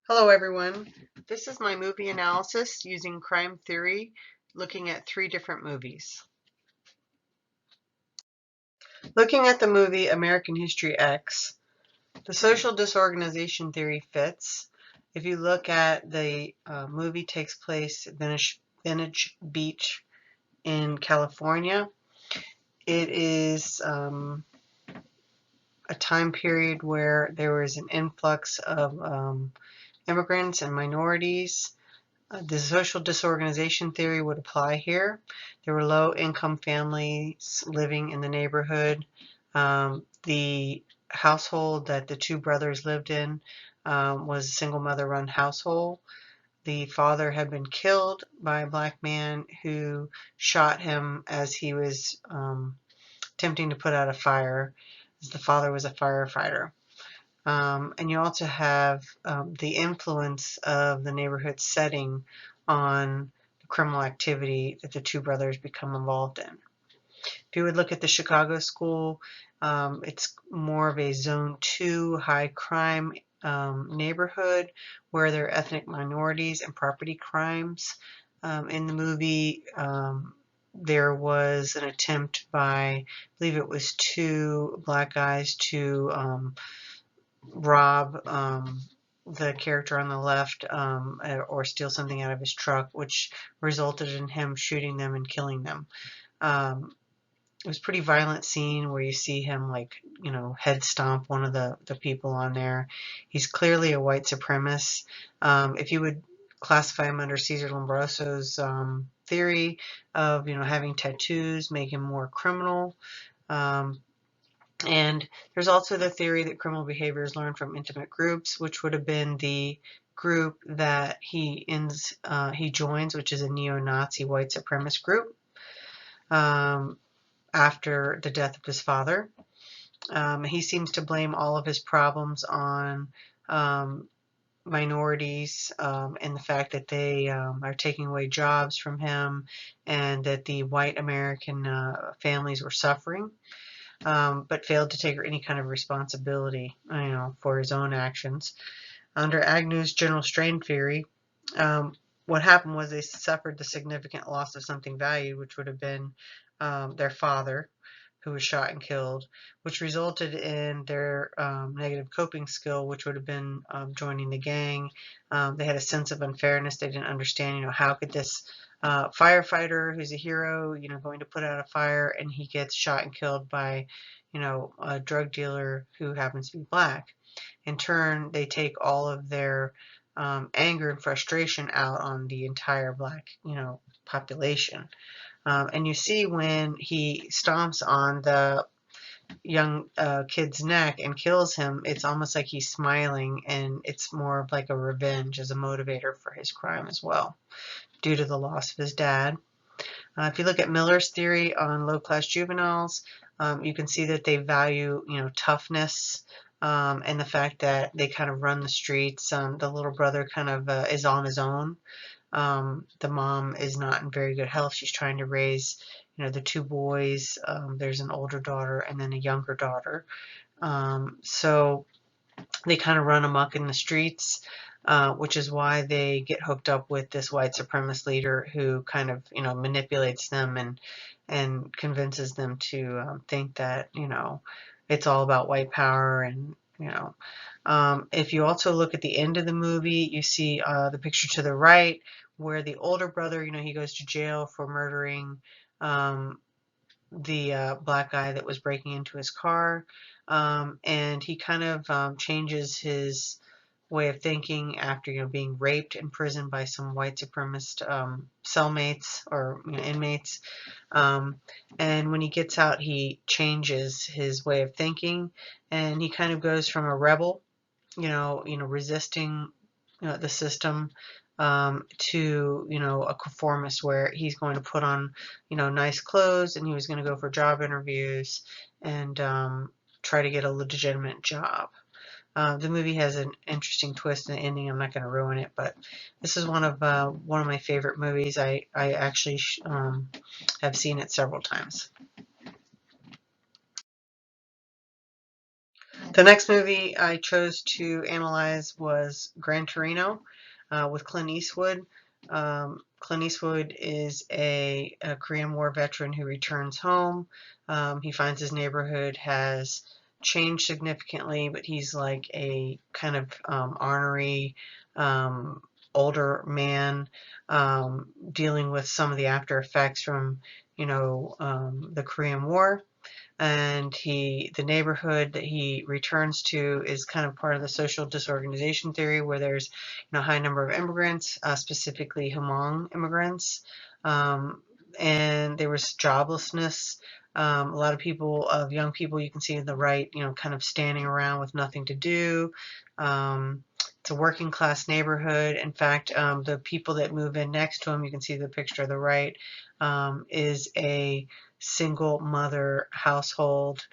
Hello everyone. This is my movie analysis using crime theory, looking at 3 different movies. Looking at the movie American History X, the social disorganization theory fits. If you look at the movie takes place at Venice Beach in California. It is a time period where there was an influx of immigrants and minorities. The social disorganization theory would apply here. There were low-income families living in the neighborhood. The household that the two brothers lived in was a single mother-run household. The father had been killed by a black man who shot him as he was attempting to put out a fire, as the father was a firefighter. And you also have the influence of the neighborhood setting on the criminal activity that the two brothers become involved in. If you would look at the Chicago school, it's more of a zone 2 high crime neighborhood where there are ethnic minorities and property crimes. In the movie, there was an attempt by, I believe it was 2 black guys to rob the character on the left or steal something out of his truck, which resulted in him shooting them and killing them. It was a pretty violent scene where you see him head stomp one of the people on there. He's clearly a white supremacist. If you would classify him under Cesar Lombroso's theory of having tattoos make him more criminal. And there's also the theory that criminal behavior is learned from intimate groups, which would have been the group that he joins, which is a neo-Nazi white supremacist group, after the death of his father. He seems to blame all of his problems on minorities and the fact that they are taking away jobs from him and that the white American families were suffering. But failed to take any kind of responsibility, for his own actions. Under Agnew's general strain theory, what happened was they suffered the significant loss of something valued, which would have been their father, who was shot and killed, which resulted in their negative coping skill, which would have been joining the gang. They had a sense of unfairness. They didn't understand, how could this firefighter who's a hero, going to put out a fire, and he gets shot and killed by, a drug dealer who happens to be black. In turn, they take all of their anger and frustration out on the entire black, population. And you see when he stomps on the young kid's neck and kills him, it's almost like he's smiling, and it's more of like a revenge as a motivator for his crime as well, due to the loss of his dad. If you look at Miller's theory on low-class juveniles, you can see that they value, toughness and the fact that they kind of run the streets. The little brother kind of is on his own. The mom is not in very good health. She's trying to raise, the 2 boys. There's an older daughter and then a younger daughter. So they kind of run amok in the streets, which is why they get hooked up with this white supremacist leader who kind of, manipulates them and convinces them to think that, it's all about white power. And, if you also look at the end of the movie, you see the picture to the right where the older brother, he goes to jail for murdering the black guy that was breaking into his car. And he kind of changes his way of thinking after being raped in prison by some white supremacist cellmates or inmates. And when he gets out, he changes his way of thinking, and he kind of goes from a rebel, resisting the system, to a conformist where he's going to put on nice clothes, and he was going to go for job interviews and try to get a legitimate job. The movie has an interesting twist in the ending. I'm not going to ruin it, but this is one of my favorite movies. I actually have seen it several times. The next movie I chose to analyze was Gran Torino with Clint Eastwood. Clint Eastwood is a Korean War veteran who returns home. He finds his neighborhood has changed significantly, but he's like a kind of ornery, um, older man dealing with some of the after effects from, the Korean War. And the neighborhood that he returns to is kind of part of the social disorganization theory, where there's a high number of immigrants, specifically Hmong immigrants, um, and there was joblessness. A lot of young people, you can see in the right, kind of standing around with nothing to do. Um, it's a working class neighborhood. In fact, the people that move in next to him, you can see the picture of the right, is a single mother household.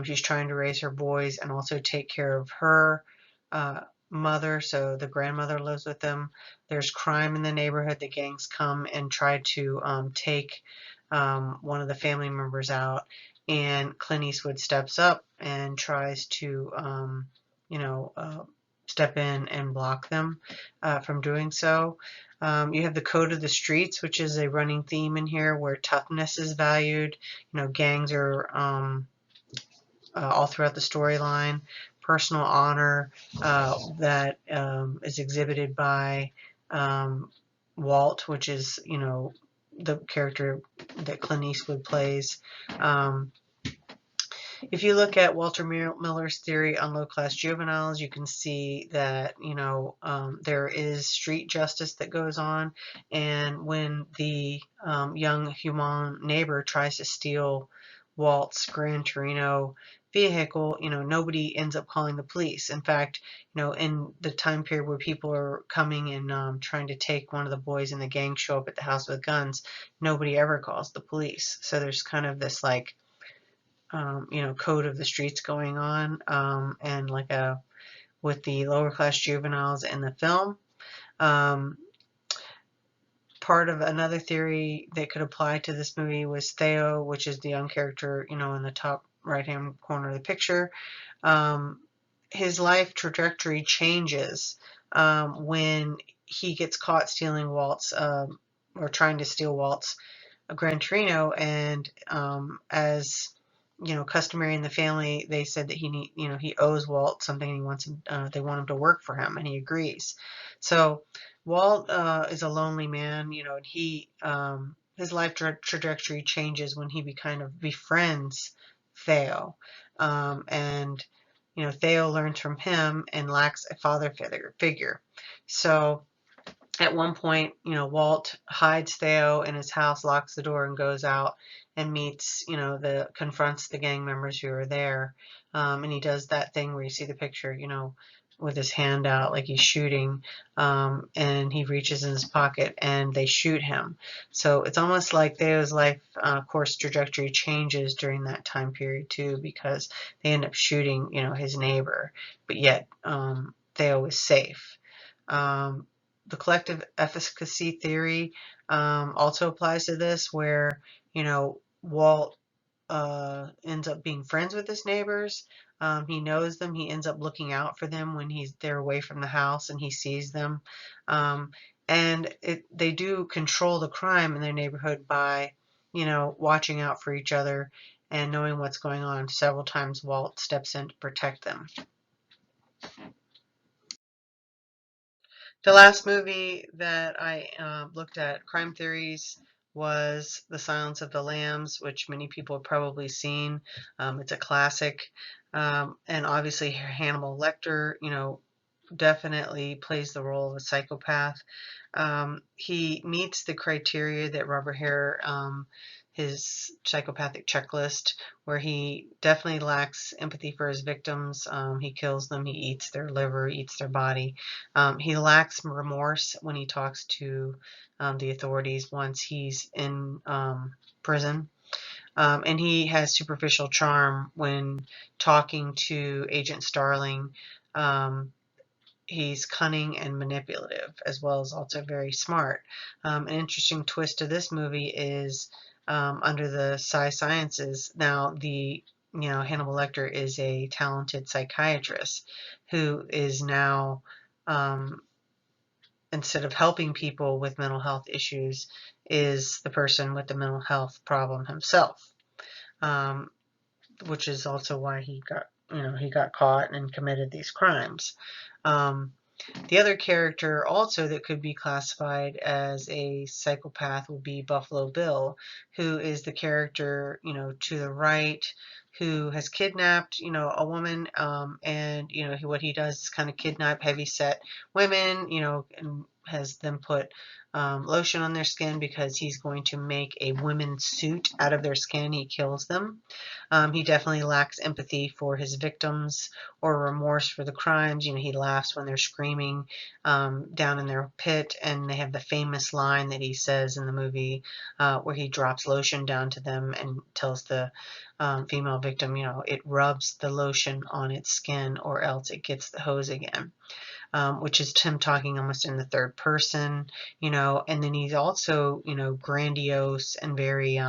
She's trying to raise her boys and also take care of her uh, mother, so the grandmother lives with them. There's crime in the neighborhood. The gangs come and try to take one of the family members out, and Clint Eastwood steps up and tries to, you know, uh, step in and block them from doing so. You have the code of the streets, which is a running theme in here where toughness is valued. Gangs are all throughout the storyline. Personal honor that is exhibited by Walt, which is, the character that Clint Eastwood plays. Um, if you look at Walter Miller's theory on low-class juveniles, you can see that, there is street justice that goes on. And when the young human neighbor tries to steal Walt's Gran Torino vehicle, nobody ends up calling the police. In fact, in the time period where people are coming and trying to take one of the boys in the gang show up at the house with guns, nobody ever calls the police. So there's kind of this like code of the streets going on, and like with the lower class juveniles in the film. Um, Part of another theory that could apply to this movie was Theo, which is the young character, in the top right-hand corner of the picture. His life trajectory changes when he gets caught stealing Walt's, or trying to steal Walt's Gran Torino, and as customary in the family, they said that he owes Walt something, and they want him to work for him, and he agrees. So Walt is a lonely man, and his life trajectory changes when he kind of befriends Theo, and Theo learns from him and lacks a father figure. So at one point, Walt hides Theo in his house, locks the door, and goes out and meets, confronts the gang members who are there. And he does that thing where you see the picture, with his hand out like he's shooting, and he reaches in his pocket and they shoot him. So it's almost like Theo's life course trajectory changes during that time period too, because they end up shooting, his neighbor, but yet Theo is safe. Um, the collective efficacy theory also applies to this, where Walt ends up being friends with his neighbors. He knows them. He ends up looking out for them when they're away from the house and he sees them. Um, and they do control the crime in their neighborhood by, watching out for each other and knowing what's going on. Several times Walt steps in to protect them. The last movie that I looked at crime theories was The Silence of the Lambs, which many people have probably seen. It's a classic. And obviously Hannibal Lecter, definitely plays the role of a psychopath. He meets the criteria that Robert Hare, his psychopathic checklist, where he definitely lacks empathy for his victims. He kills them, he eats their liver, eats their body. He lacks remorse when he talks to the authorities once he's in prison. And he has superficial charm when talking to Agent Starling. He's cunning and manipulative, as well as also very smart. An interesting twist to this movie is under the sciences. Now, the Hannibal Lecter is a talented psychiatrist who is now, um, instead of helping people with mental health issues, is the person with the mental health problem himself, um, which is also why he got caught and committed these crimes. Um, the other character also that could be classified as a psychopath will be Buffalo Bill, who is the character, to the right, who has kidnapped, a woman, and, what he does is kind of kidnap heavy-set women, and has them put lotion on their skin because he's going to make a women's suit out of their skin. He kills them. He definitely lacks empathy for his victims or remorse for the crimes. He laughs when they're screaming down in their pit, and they have the famous line that he says in the movie where he drops lotion down to them and tells the female victim, it rubs the lotion on its skin or else it gets the hose again. Which is him talking almost in the third person, and then he's also, grandiose and very,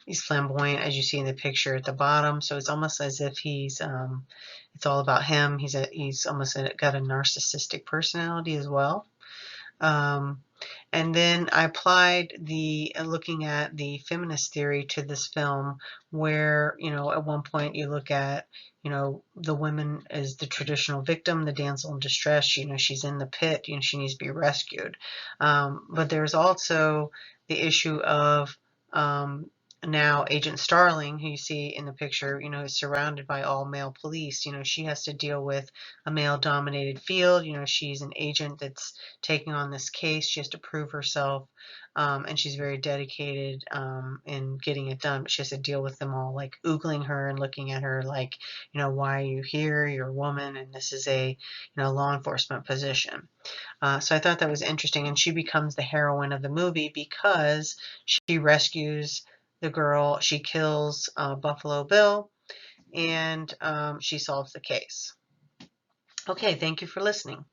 he's flamboyant, as you see in the picture at the bottom. So it's almost as if it's all about him. He's almost got a narcissistic personality as well. Um, and then I applied looking at the feminist theory to this film, where, at one point you look at, the woman is the traditional victim, the damsel in distress. She's in the pit. She needs to be rescued. But there's also the issue of now Agent Starling, who you see in the picture, is surrounded by all male police. She has to deal with a male-dominated field. She's an agent that's taking on this case. She has to prove herself, and she's very dedicated in getting it done. But she has to deal with them all, like oogling her and looking at her like, why are you here? You're a woman, and this is a, law enforcement position. So I thought that was interesting, and she becomes the heroine of the movie because she rescues the girl, she kills Buffalo Bill, and she solves the case. Okay, thank you for listening.